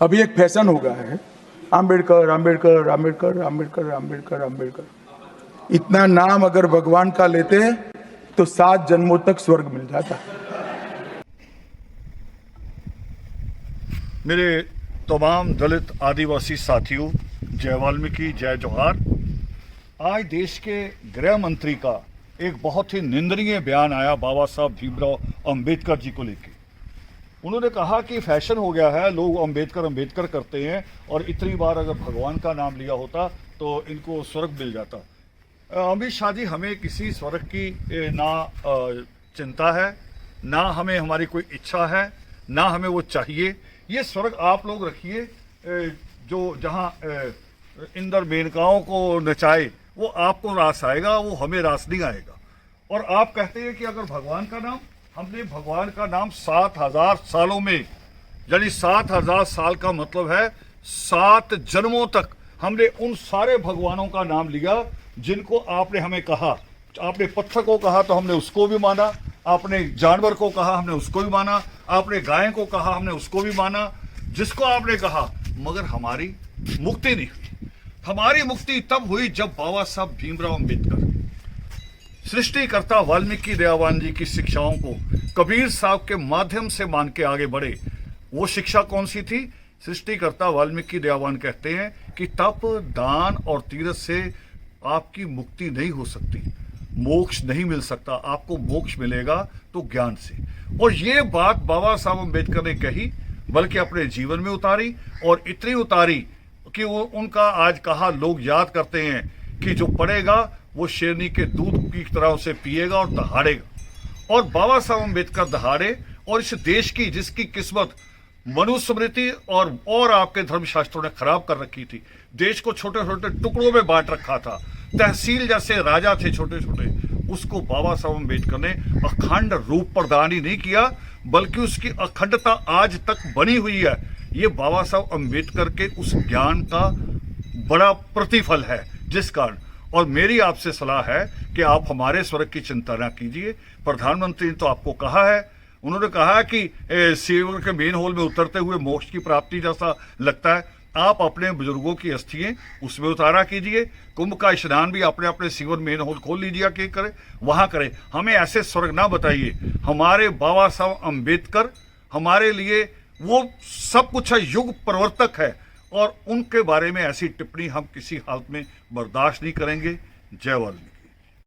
अभी एक फैशन हो गया है, आम्बेडकर आम्बेडकर आम्बेडकर आम्बेडकर आम्बेडकर आम्बेडकर। इतना नाम अगर भगवान का लेते तो 7 जन्मों तक स्वर्ग मिल जाता। मेरे तमाम दलित आदिवासी साथियों, जय वाल्मीकि, जय जोहार। आज देश के गृह मंत्री का एक बहुत ही निंदनीय बयान आया बाबा साहब भीमराव अंबेडकर जी को लेकर। उन्होंने कहा कि फैशन हो गया है, लोग अंबेडकर अंबेडकर करते हैं और इतनी बार अगर भगवान का नाम लिया होता तो इनको स्वर्ग मिल जाता। अमित शाह जी, हमें किसी स्वर्ग की ना चिंता है, ना हमें हमारी कोई इच्छा है, ना हमें वो चाहिए। ये स्वर्ग आप लोग रखिए जो जहाँ इंद्र मेनकाओं को नचाए, वो आपको रास आएगा, वो हमें रास नहीं आएगा। और आप कहते हैं कि अगर भगवान का नाम, हमने भगवान का नाम 7000 सालों में, यानी 7000 साल का मतलब है 7 जन्मों तक हमने उन सारे भगवानों का नाम लिया जिनको आपने हमें कहा। आपने पत्थर को कहा तो हमने उसको भी माना, आपने जानवर को कहा हमने उसको भी माना, आपने गाय को कहा हमने उसको भी माना, जिसको आपने कहा। मगर हमारी मुक्ति नहीं हुई। हमारी मुक्ति तब हुई जब बाबा साहब भीमराव अंबेडकर, सृष्टिकर्ता वाल्मीकि दयावान जी की शिक्षाओं को कबीर साहब के माध्यम से मान के आगे बढ़े। वो शिक्षा कौन सी थी? सृष्टिकर्ता वाल्मीकि दयावान कहते हैं कि तप, दान और तीरथ से आपकी मुक्ति नहीं हो सकती, मोक्ष नहीं मिल सकता। आपको मोक्ष मिलेगा तो ज्ञान से। और ये बात बाबा साहब अंबेडकर ने कही, बल्कि अपने जीवन में उतारी, और इतनी उतारी कि वो उनका आज कहा लोग याद करते हैं कि जो पढ़ेगा वो शेरनी के दूध की तरह उसे पिएगा और दहाड़ेगा। और बाबा साहब अंबेडकर दहाड़े, और इस देश की जिसकी किस्मत मनुस्मृति और आपके धर्मशास्त्रों ने खराब कर रखी थी, देश को छोटे छोटे टुकड़ों में बांट रखा था, तहसील जैसे राजा थे छोटे छोटे, उसको बाबा साहब अंबेडकर ने अखंड रूप प्रदान ही नहीं किया, बल्कि उसकी अखंडता आज तक बनी हुई है। ये बाबा साहब अंबेडकर के उस ज्ञान का बड़ा प्रतिफल है, जिस कारण। और मेरी आपसे सलाह है कि आप हमारे स्वर्ग की चिंता ना कीजिए। प्रधानमंत्री ने तो आपको कहा है, उन्होंने कहा कि सीवर के मेन होल में उतरते हुए मोक्ष की प्राप्ति जैसा लगता है। आप अपने बुजुर्गों की अस्थियां उसमें उतारा कीजिए। कुंभ का स्नान भी अपने अपने सीवर मेन होल खोल लीजिए कि करें, वहां करें। हमें ऐसे स्वर्ग ना बताइए। हमारे बाबा साहब अंबेडकर हमारे लिए वो सब कुछ है, युग प्रवर्तक है, और उनके बारे में ऐसी टिप्पणी हम किसी हालत में बर्दाश्त नहीं करेंगे। जय वाल्मीकि।